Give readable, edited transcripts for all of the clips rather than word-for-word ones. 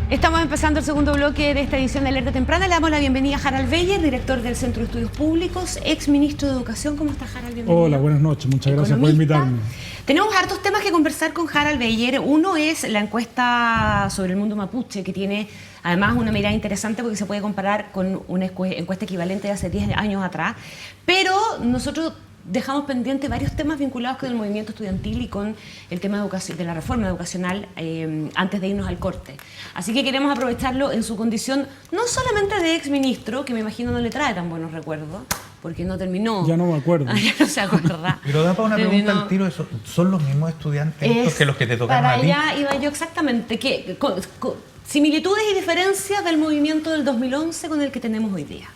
Estamos empezando el segundo bloque de esta edición de Alerta Temprana. Le damos la bienvenida a Harald Beyer, director del Centro de Estudios Públicos, ex ministro de Educación. ¿Cómo está, Harald? Bienvenido. Hola, buenas noches. Muchas gracias por invitarme. Tenemos hartos temas que conversar con Harald Beyer. Uno es la encuesta sobre el mundo mapuche, que tiene además una mirada interesante porque se puede comparar con una encuesta equivalente de hace 10 años atrás. Pero nosotros dejamos pendientes varios temas vinculados con el movimiento estudiantil y con el tema de la reforma educacional antes de irnos al corte. Así que queremos aprovecharlo en su condición no solamente de exministro, que me imagino no le trae tan buenos recuerdos, porque no terminó. Ya no me acuerdo. Ya no se acuerda. Pero da para una pregunta al tiro, ¿son los mismos estudiantes estos que los que te tocaron a ti? Para allá iba yo exactamente. Similitudes y diferencias del movimiento del 2011 con el que tenemos hoy día.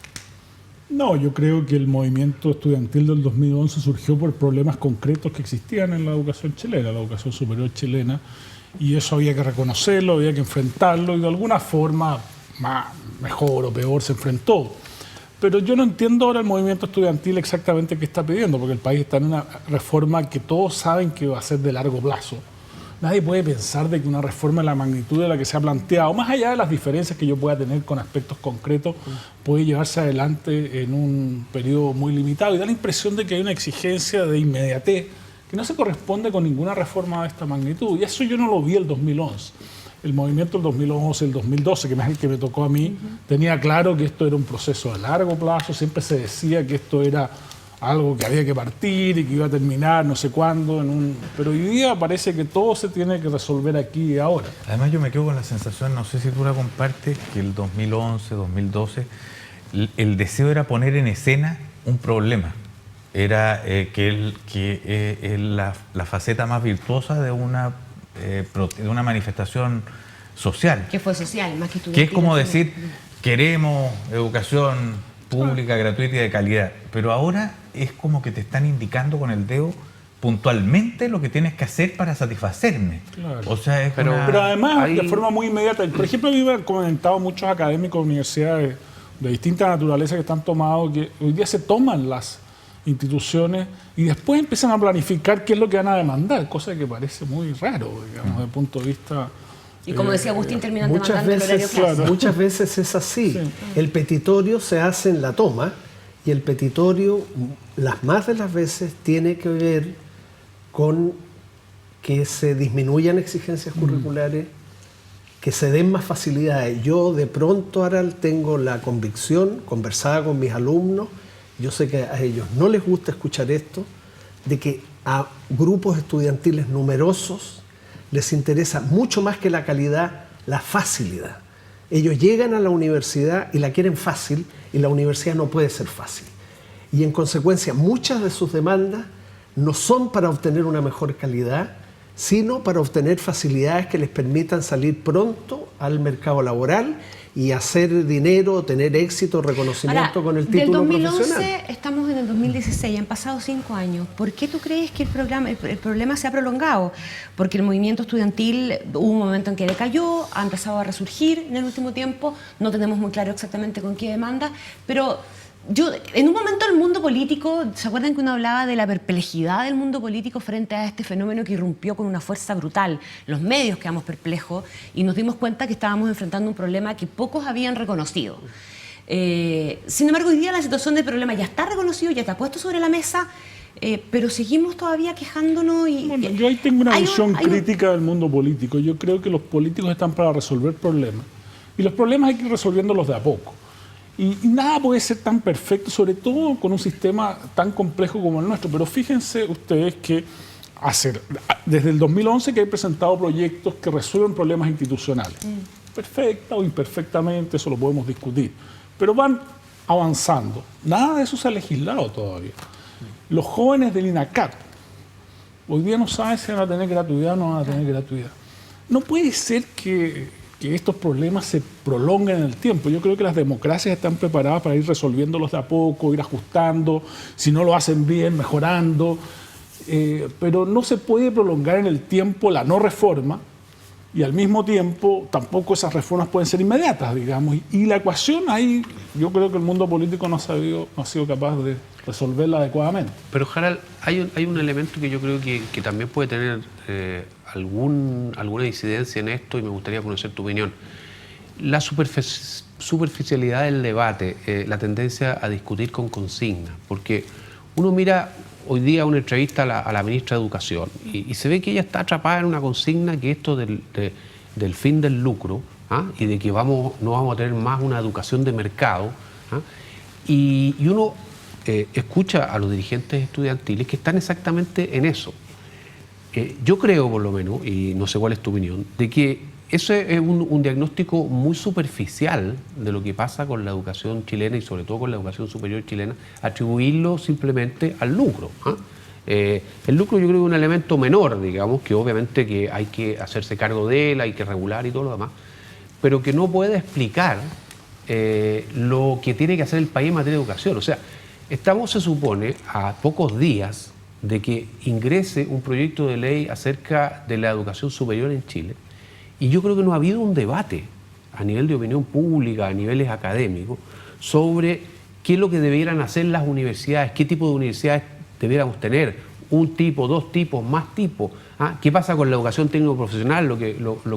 No, yo creo que el movimiento estudiantil del 2011 surgió por problemas concretos que existían en la educación chilena, la educación superior chilena, y eso había que reconocerlo, había que enfrentarlo, y de alguna forma, mejor o peor, se enfrentó. Pero yo no entiendo ahora el movimiento estudiantil exactamente qué está pidiendo, porque el país está en una reforma que todos saben que va a ser de largo plazo. Nadie puede pensar de que una reforma de la magnitud de la que se ha planteado, más allá de las diferencias que yo pueda tener con aspectos concretos, puede llevarse adelante en un periodo muy limitado. Y da la impresión de que hay una exigencia de inmediatez que no se corresponde con ninguna reforma de esta magnitud. Y eso yo no lo vi el 2011. El movimiento del 2011, el 2012, que es el que me tocó a mí, tenía claro que esto era un proceso a largo plazo. Siempre se decía que esto era algo que había que partir y que iba a terminar no sé cuándo, pero hoy día parece que todo se tiene que resolver aquí y ahora. Además yo me quedo con la sensación, no sé si tú la compartes, que el 2011, 2012, el deseo era poner en escena un problema. Era la faceta más virtuosa de una manifestación social. Que fue social, más que estudiantil. Que es como decir, queremos educación pública, gratuita y de calidad. Pero ahora es como que te están indicando con el dedo puntualmente lo que tienes que hacer para satisfacerme. Claro. O sea, es pero además, de forma muy inmediata. Por ejemplo, a mí me han comentado muchos académicos de universidades de distintas naturalezas que están tomados, que hoy día se toman las instituciones y después empiezan a planificar qué es lo que van a demandar, cosa que parece muy raro, digamos, desde el punto de vista... Y como decía Agustín, terminan demandando el horario clásico. Claro. Muchas veces es así. Sí. El petitorio se hace en la toma y el petitorio, las más de las veces, tiene que ver con que se disminuyan exigencias curriculares, que se den más facilidades. Yo de pronto ahora tengo la convicción, conversada con mis alumnos, yo sé que a ellos no les gusta escuchar esto, de que a grupos estudiantiles numerosos les interesa mucho más que la calidad, la facilidad. Ellos llegan a la universidad y la quieren fácil y la universidad no puede ser fácil. Y en consecuencia muchas de sus demandas no son para obtener una mejor calidad, sino para obtener facilidades que les permitan salir pronto al mercado laboral y hacer dinero, tener éxito, reconocimiento ahora, con el título profesional. Del 2011 estamos en el 2016, han pasado 5 años. ¿Por qué tú crees que el problema se ha prolongado? Porque el movimiento estudiantil hubo un momento en que decayó, ha empezado a resurgir en el último tiempo, no tenemos muy claro exactamente con qué demanda, pero... en un momento el mundo político, ¿se acuerdan que uno hablaba de la perplejidad del mundo político frente a este fenómeno que irrumpió con una fuerza brutal? Los medios quedamos perplejos y nos dimos cuenta que estábamos enfrentando un problema que pocos habían reconocido. Sin embargo, hoy día la situación del problema ya está reconocido, ya está puesto sobre la mesa, pero seguimos todavía quejándonos. Bueno, yo ahí tengo una visión crítica del mundo político. Yo creo que los políticos están para resolver problemas y los problemas hay que ir resolviéndolos de a poco. Y nada puede ser tan perfecto, sobre todo con un sistema tan complejo como el nuestro. Pero fíjense ustedes que desde el 2011 que he presentado proyectos que resuelven problemas institucionales. Perfecta o imperfectamente, eso lo podemos discutir. Pero van avanzando. Nada de eso se ha legislado todavía. Los jóvenes del INACAP hoy día no saben si van a tener gratuidad o no van a tener gratuidad. No puede ser que estos problemas se prolonguen en el tiempo. Yo creo que las democracias están preparadas para ir resolviéndolos de a poco, ir ajustando, si no lo hacen bien, mejorando, pero no se puede prolongar en el tiempo la no reforma y al mismo tiempo tampoco esas reformas pueden ser inmediatas, digamos. Y la ecuación ahí, yo creo que el mundo político no ha sido capaz de resolverla adecuadamente. Pero Harald, hay un elemento que yo creo que también puede tener alguna incidencia en esto y me gustaría conocer tu opinión. la superficialidad del debate, la tendencia a discutir con consignas, porque uno mira hoy día una entrevista a la ministra de Educación y se ve que ella está atrapada en una consigna que esto del fin del lucro, y de que no vamos a tener más una educación de mercado, y uno escucha a los dirigentes estudiantiles que están exactamente en eso. Yo creo, por lo menos, y no sé cuál es tu opinión, de que eso es un diagnóstico muy superficial de lo que pasa con la educación chilena y sobre todo con la educación superior chilena, atribuirlo simplemente al lucro. El lucro yo creo que es un elemento menor, digamos, que obviamente que hay que hacerse cargo de él, hay que regular y todo lo demás, pero que no puede explicar lo que tiene que hacer el país en materia de educación. O sea, estamos, se supone, a pocos días de que ingrese un proyecto de ley acerca de la educación superior en Chile. Y yo creo que no ha habido un debate a nivel de opinión pública, a niveles académicos, sobre qué es lo que debieran hacer las universidades, qué tipo de universidades debiéramos tener, un tipo, dos tipos, más tipos. ¿Qué pasa con la educación técnico-profesional? Lo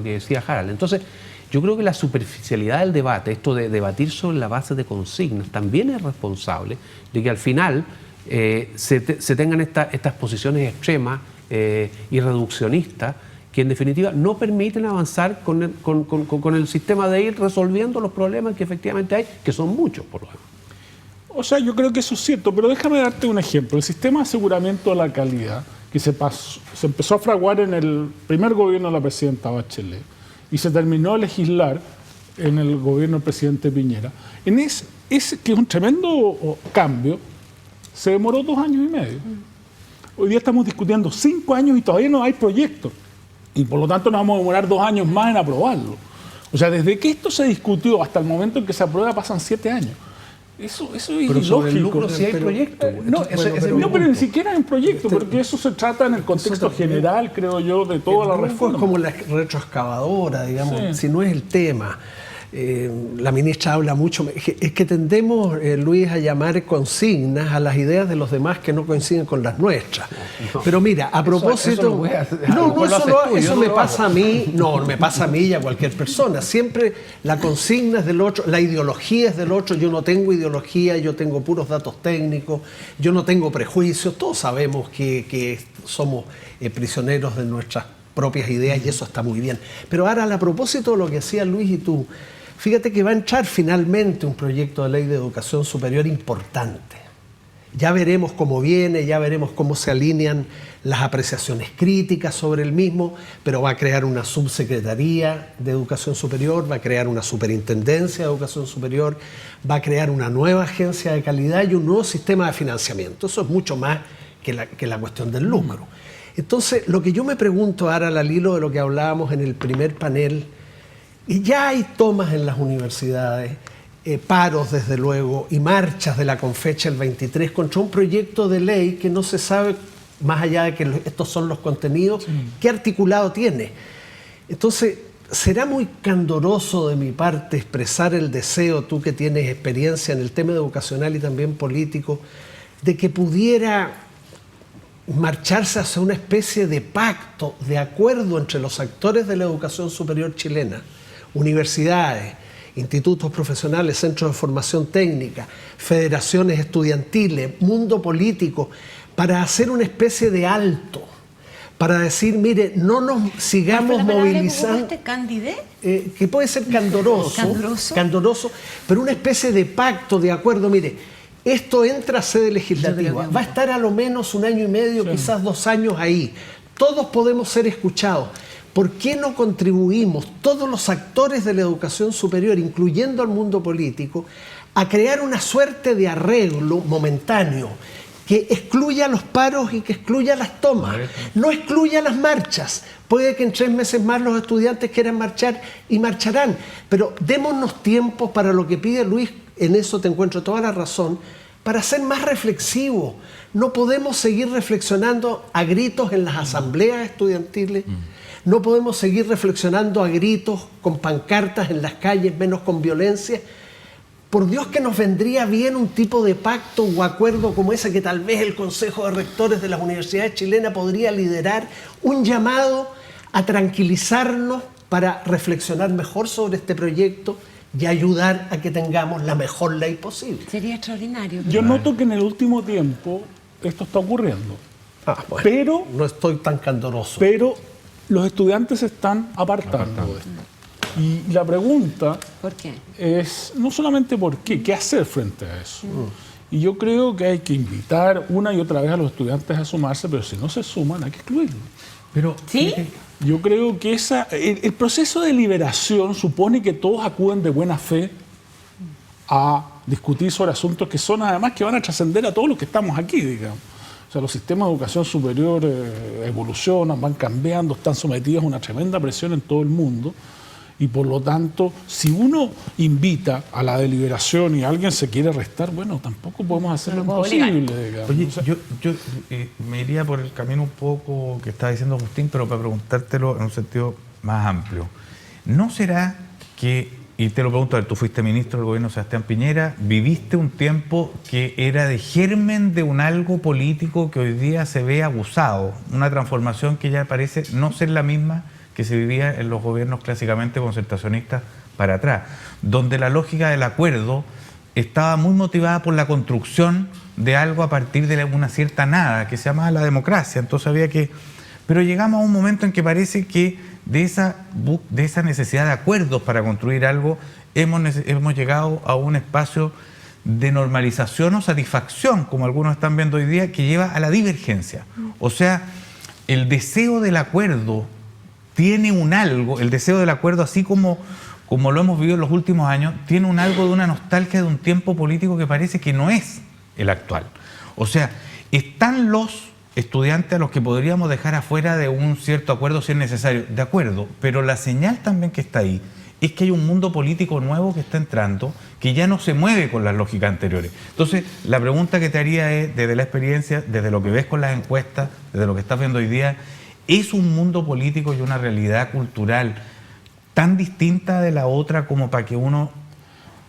que decía Harald. Entonces, yo creo que la superficialidad del debate, esto de debatir sobre la base de consignas, también es responsable de que al final se tengan estas posiciones extremas y reduccionistas que en definitiva no permiten avanzar con el sistema de ir resolviendo los problemas que efectivamente hay, que son muchos por lo demás. O sea, yo creo que eso es cierto, pero déjame darte un ejemplo. El sistema de aseguramiento de la calidad que se empezó a fraguar en el primer gobierno de la presidenta Bachelet y se terminó de legislar en el gobierno del presidente Piñera, que es un tremendo cambio, se demoró 2 años y medio. Hoy día estamos discutiendo 5 años y todavía no hay proyecto. Y por lo tanto nos vamos a demorar 2 años más en aprobarlo. O sea, desde que esto se discutió hasta el momento en que se aprueba pasan 7 años. Eso es pero ilógico. Sobre el lucro sí hay proyecto. Pero ni siquiera hay un proyecto, porque eso se trata en el contexto general, creo yo, de toda la reforma. Es como la retroexcavadora, digamos, si no es el tema. La ministra habla mucho, es que tendemos, Luis, a llamar consignas a las ideas de los demás que no coinciden con las nuestras. Pero mira, a propósito... Eso me pasa a mí, no me pasa a mí y a cualquier persona. Siempre la consigna es del otro, la ideología es del otro. Yo no tengo ideología, yo tengo puros datos técnicos, yo no tengo prejuicios. Todos sabemos que somos prisioneros de nuestras propias ideas y eso está muy bien. Pero ahora, a propósito de lo que decía Luis y tú, fíjate que va a entrar finalmente un proyecto de ley de educación superior importante. Ya veremos cómo viene, ya veremos cómo se alinean las apreciaciones críticas sobre el mismo, pero va a crear una subsecretaría de educación superior, va a crear una superintendencia de educación superior, va a crear una nueva agencia de calidad y un nuevo sistema de financiamiento. Eso es mucho más que la cuestión del lucro. Entonces, lo que yo me pregunto ahora al hilo de lo que hablábamos en el primer panel, y ya hay tomas en las universidades, paros desde luego, y marchas de la Confecha el 23 contra un proyecto de ley que no se sabe, más allá de que estos son los contenidos, qué articulado tiene. Entonces, será muy candoroso de mi parte expresar el deseo, tú que tienes experiencia en el tema educacional y también político, de que pudiera marcharse hacia una especie de pacto, de acuerdo entre los actores de la educación superior chilena, universidades, institutos profesionales, centros de formación técnica, federaciones estudiantiles, mundo político, para hacer una especie de alto, para decir, mire, no nos sigamos movilizando. Que puede ser candoroso, pero una especie de pacto, de acuerdo, mire, esto entra a sede legislativa, va a estar a lo menos 1 año y medio, quizás 2 años ahí. Todos podemos ser escuchados. ¿Por qué no contribuimos todos los actores de la educación superior, incluyendo al mundo político, a crear una suerte de arreglo momentáneo que excluya los paros y que excluya las tomas, no excluya las marchas? Puede que en 3 meses más los estudiantes quieran marchar y marcharán, pero démonos tiempo para lo que pide Luis, en eso te encuentro toda la razón, para ser más reflexivos. No podemos seguir reflexionando a gritos en las asambleas estudiantiles, no podemos seguir reflexionando a gritos con pancartas en las calles, menos con violencia. Por Dios que nos vendría bien un tipo de pacto o acuerdo como ese que tal vez el Consejo de Rectores de las Universidades Chilenas podría liderar, un llamado a tranquilizarnos, para reflexionar mejor sobre este proyecto y ayudar a que tengamos la mejor ley posible. Sería extraordinario. Yo noto que en el último tiempo esto está ocurriendo. Bueno, Pero no estoy tan candoroso. Pero los estudiantes se están apartando de esto. Y la pregunta ¿Por qué? es no solamente por qué hacer frente a eso. Y yo creo que hay que invitar una y otra vez a los estudiantes a sumarse, pero si no se suman hay que excluirlos. Pero, ¿Sí? Yo creo que el proceso de liberación supone que todos acuden de buena fe a discutir sobre asuntos que son además que van a trascender a todos los que estamos aquí, digamos. O sea, los sistemas de educación superior evolucionan, van cambiando, están sometidos a una tremenda presión en todo el mundo. Y por lo tanto, si uno invita a la deliberación y alguien se quiere restar, bueno, tampoco podemos hacerlo imposible, digamos. Oye, yo me iría por el camino un poco que estaba diciendo Agustín, pero para preguntártelo en un sentido más amplio. ¿No será que, y te lo pregunto, a ver, tú fuiste ministro del gobierno de Sebastián Piñera, viviste un tiempo que era de germen de un algo político que hoy día se ve abusado, una transformación que ya parece no ser la misma que se vivía en los gobiernos clásicamente concertacionistas para atrás, donde la lógica del acuerdo estaba muy motivada por la construcción de algo a partir de una cierta nada, que se llamaba la democracia? Entonces había que... Pero llegamos a un momento en que parece que de esa necesidad de acuerdos para construir algo, hemos llegado a un espacio de normalización o satisfacción, como algunos están viendo hoy día, que lleva a la divergencia. O sea, el deseo del acuerdo tiene un algo, el deseo del acuerdo, así como lo hemos vivido en los últimos años, tiene un algo de una nostalgia de un tiempo político que parece que no es el actual. O sea, están los estudiantes a los que podríamos dejar afuera de un cierto acuerdo si es necesario, de acuerdo, pero la señal también que está ahí es que hay un mundo político nuevo que está entrando, que ya no se mueve con las lógicas anteriores. Entonces, la pregunta que te haría es, desde la experiencia, desde lo que ves con las encuestas, desde lo que estás viendo hoy día, ¿es un mundo político y una realidad cultural tan distinta de la otra como para que uno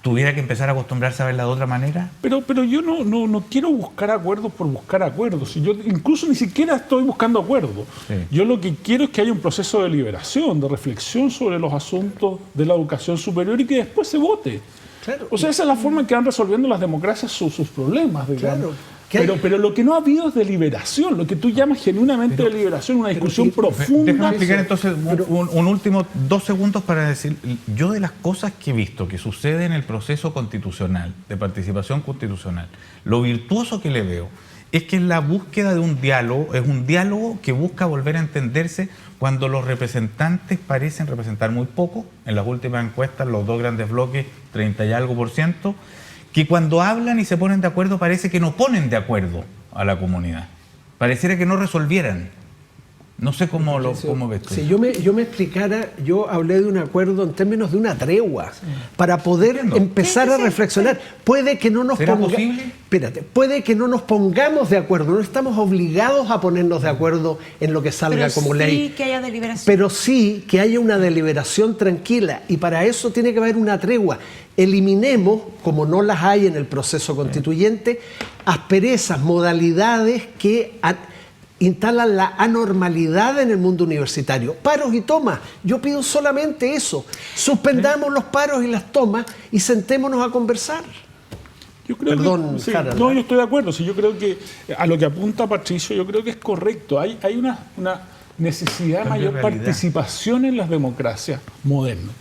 tuviera que empezar a acostumbrarse a verla de otra manera? Pero yo no quiero buscar acuerdos por buscar acuerdos. Yo incluso ni siquiera estoy buscando acuerdos. Sí. Yo lo que quiero es que haya un proceso de liberación, de reflexión sobre los asuntos de la educación superior y que después se vote. Claro. O sea, esa es la forma en que van resolviendo las democracias sus problemas, digamos. Claro. Pero lo que no ha habido es deliberación, lo que tú llamas genuinamente deliberación, una discusión profunda. Déjame explicar entonces un último 2 segundos para decir, yo de las cosas que he visto que sucede en el proceso constitucional, de participación constitucional, lo virtuoso que le veo es que es la búsqueda de un diálogo, es un diálogo que busca volver a entenderse cuando los representantes parecen representar muy poco, en las últimas encuestas los dos grandes bloques, 30 y algo %, que cuando hablan y se ponen de acuerdo parece que no ponen de acuerdo a la comunidad. Pareciera que no resolvieran. No sé cómo ves tú. Si yo me explicara, yo hablé de un acuerdo en términos de una tregua, para poder empezar a reflexionar. Puede que no nos puede que no nos pongamos de acuerdo, no estamos obligados a ponernos de acuerdo en lo que salga como ley. Que haya deliberación. Pero sí que haya una deliberación tranquila, y para eso tiene que haber una tregua. Eliminemos, como no las hay en el proceso constituyente, asperezas, modalidades que instalan la anormalidad en el mundo universitario. Paros y tomas. Yo pido solamente eso. Suspendamos los paros y las tomas y sentémonos a conversar. Yo creo yo estoy de acuerdo. Sí, yo creo que a lo que apunta Patricio, yo creo que es correcto. Hay una necesidad de mayor participación en las democracias modernas.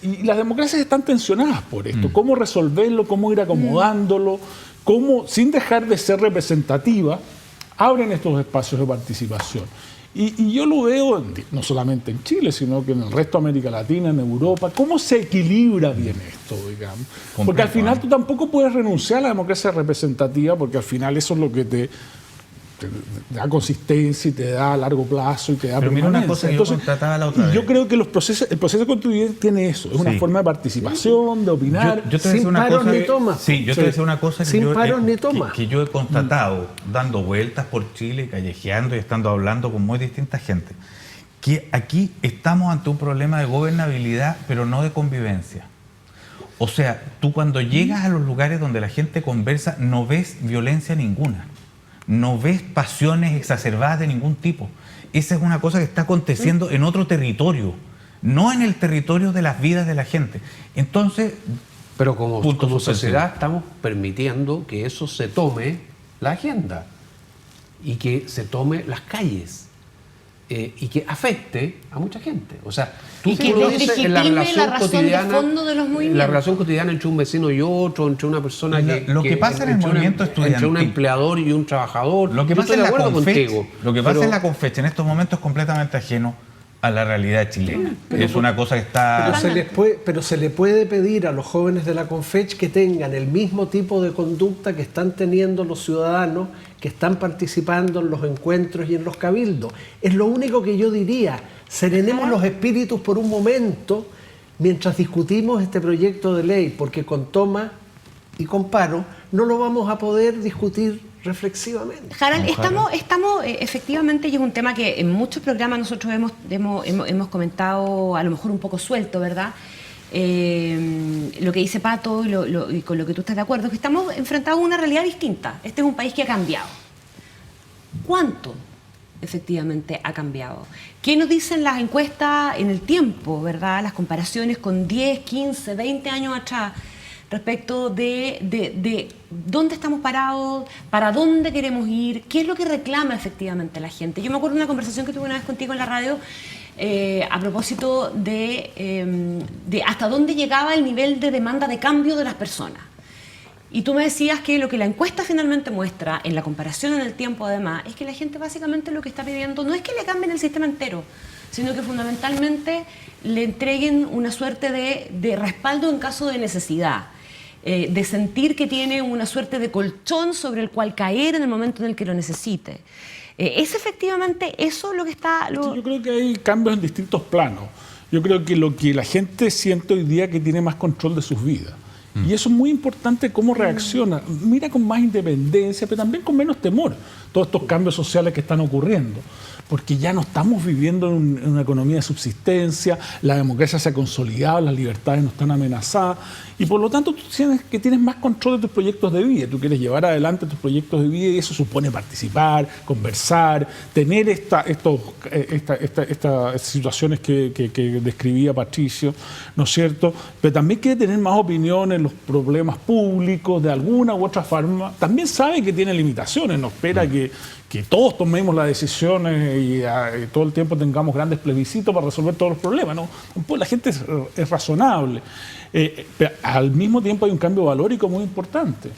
Y las democracias están tensionadas por esto. ¿Cómo resolverlo? ¿Cómo ir acomodándolo? ¿Cómo, sin dejar de ser representativa, abren estos espacios de participación? Y yo lo veo no solamente en Chile, sino que en el resto de América Latina, en Europa. ¿Cómo se equilibra bien esto, digamos? Porque al final tú tampoco puedes renunciar a la democracia representativa, porque al final eso es lo que te da consistencia y te da a largo plazo y te da permanencia. Una cosa que yo creo que el proceso constituyente tiene eso, es una forma de participación, de opinar. Yo te sin paros ni tomas. Sí, yo te voy a decir una cosa que yo he constatado dando vueltas por Chile, callejeando y estando hablando con muy distinta gente, que aquí estamos ante un problema de gobernabilidad, pero no de convivencia. O sea, tú cuando llegas a los lugares donde la gente conversa, no ves violencia ninguna. No ves pasiones exacerbadas de ningún tipo. Esa es una cosa que está aconteciendo en otro territorio. no en el territorio de las vidas de la gente. Entonces, pero como sociedad estamos permitiendo que eso se tome la agenda y que se tome las calles. Y que afecte a mucha gente. O sea, y que no legitime la razón de fondo de los movimientos. La relación cotidiana entre un vecino y otro, entre una persona lo que pasa en el movimiento estudiantil, entre un empleador y un trabajador. Lo que pasa en la Confeche en estos momentos es completamente ajeno a la realidad chilena. Es una cosa que está... Pero se le puede pedir a los jóvenes de la Confech que tengan el mismo tipo de conducta que están teniendo los ciudadanos que están participando en los encuentros y en los cabildos. Es lo único que yo diría. Serenemos los espíritus por un momento mientras discutimos este proyecto de ley, porque con toma y con paro no lo vamos a poder discutir reflexivamente. Harald, estamos efectivamente, y es un tema que en muchos programas nosotros hemos comentado, a lo mejor un poco suelto, ¿verdad? Lo que dice Pato y con lo que tú estás de acuerdo, es que estamos enfrentados a una realidad distinta. Este es un país que ha cambiado. ¿Cuánto efectivamente ha cambiado? ¿Qué nos dicen las encuestas en el tiempo, verdad? Las comparaciones con 10, 15, 20 años atrás, respecto de dónde estamos parados, para dónde queremos ir, qué es lo que reclama efectivamente la gente. Yo me acuerdo de una conversación que tuve una vez contigo en la radio a propósito de hasta dónde llegaba el nivel de demanda de cambio de las personas. Y tú me decías que lo que la encuesta finalmente muestra, en la comparación en el tiempo además, es que la gente básicamente lo que está pidiendo no es que le cambien el sistema entero, sino que fundamentalmente le entreguen una suerte de respaldo en caso de necesidad. De sentir que tiene una suerte de colchón sobre el cual caer en el momento en el que lo necesite. ¿Es efectivamente eso lo que está...? Yo creo que hay cambios en distintos planos. Yo creo que lo que la gente siente hoy día es que tiene más control de sus vidas. Y eso es muy importante, cómo reacciona. Mira con más independencia, pero también con menos temor todos estos cambios sociales que están ocurriendo. Porque ya no estamos viviendo en una economía de subsistencia, la democracia se ha consolidado, las libertades no están amenazadas, y por lo tanto tú tienes que tienes más control de tus proyectos de vida. Tú quieres llevar adelante tus proyectos de vida y eso supone participar, conversar, tener estas situaciones que describía Patricio, ¿no es cierto? Pero también quiere tener más opinión en los problemas públicos de alguna u otra forma. También sabe que tiene limitaciones, no espera que todos tomemos las decisiones y todo el tiempo tengamos grandes plebiscitos para resolver todos los problemas, ¿no? Pues la gente es razonable. Pero al mismo tiempo hay un cambio valórico muy importante.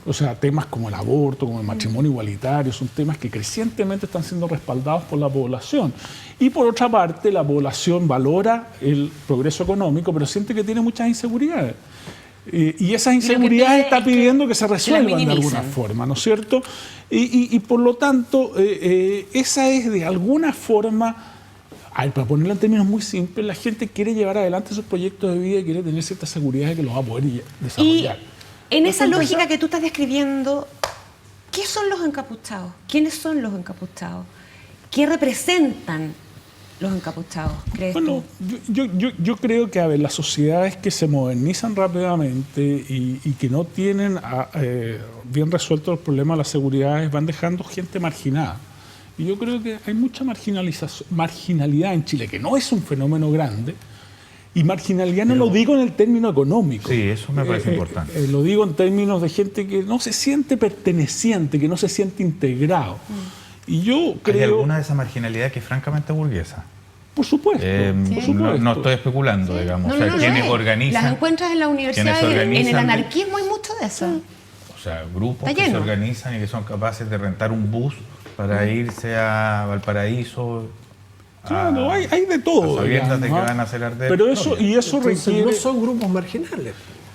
O sea, temas como el aborto, como el matrimonio igualitario, son temas que crecientemente están siendo respaldados por la población. Y por otra parte, la población valora el progreso económico, pero siente que tiene muchas inseguridades. Y esas inseguridades está pidiendo que se resuelvan de alguna forma, ¿no es cierto? Y por lo tanto, esa es de alguna forma, para ponerlo en términos muy simples, la gente quiere llevar adelante sus proyectos de vida y quiere tener cierta seguridad de que los va a poder desarrollar. Y en esa lógica que tú estás describiendo, ¿qué son los encapuchados? ¿Quiénes son los encapuchados? ¿Qué representan los encapuchados, crees tú? Yo creo que, a ver, las sociedades que se modernizan rápidamente y que no tienen bien resueltos los problemas de la seguridad van dejando gente marginada. Y yo creo que hay mucha marginalidad en Chile, que no es un fenómeno grande. Y marginalidad no lo digo en el término económico. Sí, eso me parece importante. Lo digo en términos de gente que no se siente perteneciente, que no se siente integrado. Y yo creo... ¿Hay alguna de esa marginalidad que es francamente burguesa? Por supuesto. Por supuesto. No estoy especulando, digamos. Quienes organizan... Las encuentras en la universidad, en el anarquismo hay mucho de eso. O sea, grupos que se organizan y que son capaces de rentar un bus para irse a Valparaíso... Claro, hay de todo. Sabiendas de que van a hacer arder. Pero eso requiere... no son grupos marginales.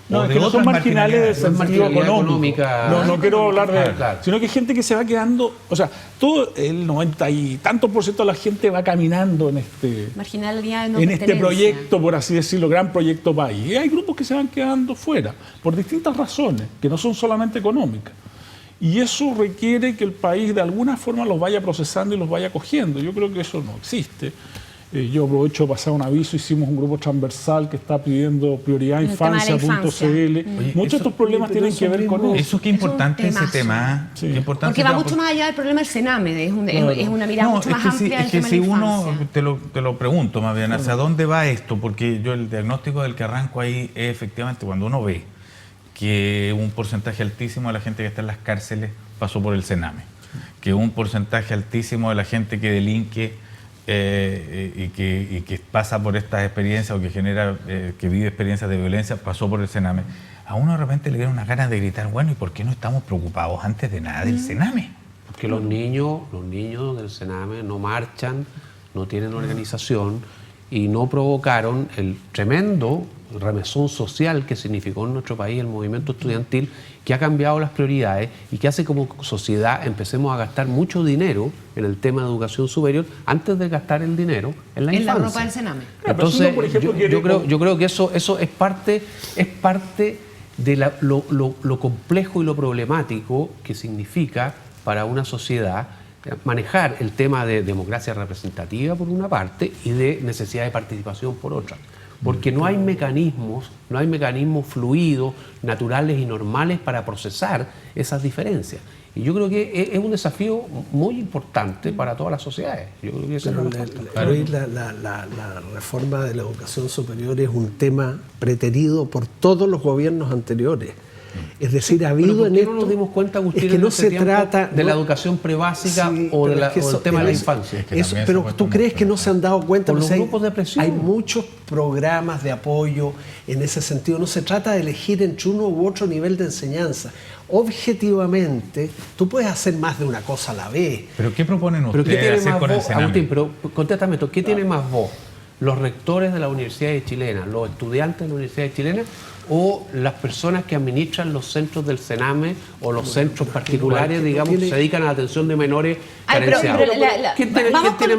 No, es que no son marginales del sentido económico. No quiero hablar de... Claro. Sino que hay gente que se va quedando... O sea, todo el 90 y tantos % de la gente va caminando en este proyecto, por así decirlo, gran proyecto país. Y hay grupos que se van quedando fuera, por distintas razones, que no son solamente económicas. Y eso requiere que el país de alguna forma los vaya procesando y los vaya cogiendo. Yo creo que eso no existe. Yo aprovecho de pasar un aviso, hicimos un grupo transversal que está pidiendo prioridad infancia.cl. Muchos de estos problemas tienen que ver con eso. Eso qué importante ese tema. Sí. Qué importante Porque va mucho más allá del problema del Sename, es una mirada mucho más amplia del tema de la infancia. Te lo pregunto más bien, ¿hacia dónde va esto? Porque yo el diagnóstico del que arranco ahí es efectivamente cuando uno ve que un porcentaje altísimo de la gente que está en las cárceles pasó por el Sename, que un porcentaje altísimo de la gente que delinque y que pasa por estas experiencias o que genera, que vive experiencias de violencia, pasó por el Sename. A uno de repente le viene unas ganas de gritar, bueno, ¿y por qué no estamos preocupados antes de nada del Sename? Porque los niños del Sename no marchan, no tienen organización y no provocaron el tremendo remesón social que significó en nuestro país el movimiento estudiantil, que ha cambiado las prioridades y que hace como sociedad empecemos a gastar mucho dinero en el tema de educación superior antes de gastar el dinero en la infancia. En la ropa del Sename. Entonces, yo creo que eso es parte de lo complejo y lo problemático que significa para una sociedad manejar el tema de democracia representativa por una parte y de necesidad de participación por otra. Porque no hay mecanismos fluidos, naturales y normales para procesar esas diferencias. Y yo creo que es un desafío muy importante para todas las sociedades. Yo creo que la reforma de la educación superior es un tema preterido por todos los gobiernos anteriores. Es decir, ha habido en esto... ¿Por qué no nos dimos cuenta, Agustín, es que no se tiempo trata de la educación prebásica o del tema de la infancia? Pero tú crees que no se han dado cuenta. Por los grupos de presión. Hay muchos programas de apoyo en ese sentido. No se trata de elegir entre uno u otro nivel de enseñanza. Objetivamente, tú puedes hacer más de una cosa a la vez. ¿Pero qué proponen ustedes hacer con el Sename? Agustín, pero contéstame esto, ¿qué tiene más voz? ¿Los rectores de las universidades chilenas, los estudiantes de las universidades chilenas o las personas que administran los centros del Sename o los centros particulares, digamos, que se dedican a la atención de menores carenciados?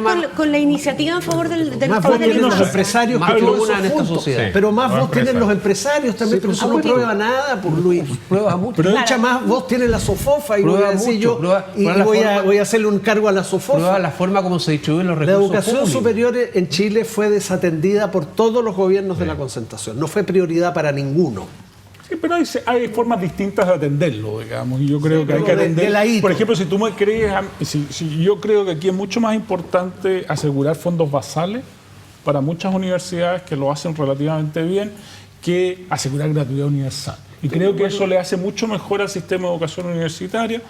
Vamos con la iniciativa en favor del más voz tienen los empresarios que una en esta sociedad. Pero más voz tienen los empresarios también, pero eso no prueba nada, por Luis. Prueba mucho. Pero mucha más voz tiene la SOFOFA y voy a decir yo, voy a hacerle un cargo a la SOFOFA. Prueba la forma como se distribuyen los recursos públicos. La educación superior en Chile fue desatendida por todos los gobiernos de la Concertación. No fue prioridad para ninguno. Sí, pero hay formas distintas de atenderlo, digamos, y yo creo que hay que atender. Por ejemplo, si tú me crees, si yo creo que aquí es mucho más importante asegurar fondos basales para muchas universidades que lo hacen relativamente bien que asegurar gratuidad universal. Y creo que eso le hace mucho mejor al sistema de educación universitaria.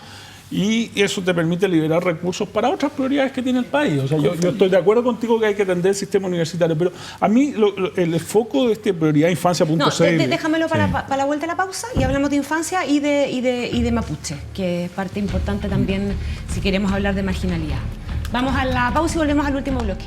Y eso te permite liberar recursos para otras prioridades que tiene el país. O sea, yo estoy de acuerdo contigo que hay que atender el sistema universitario, pero a mí el foco de este prioridad infancia.cl... No, déjamelo para la vuelta a la pausa y hablamos de infancia y de mapuche, que es parte importante también si queremos hablar de marginalidad. Vamos a la pausa y volvemos al último bloque.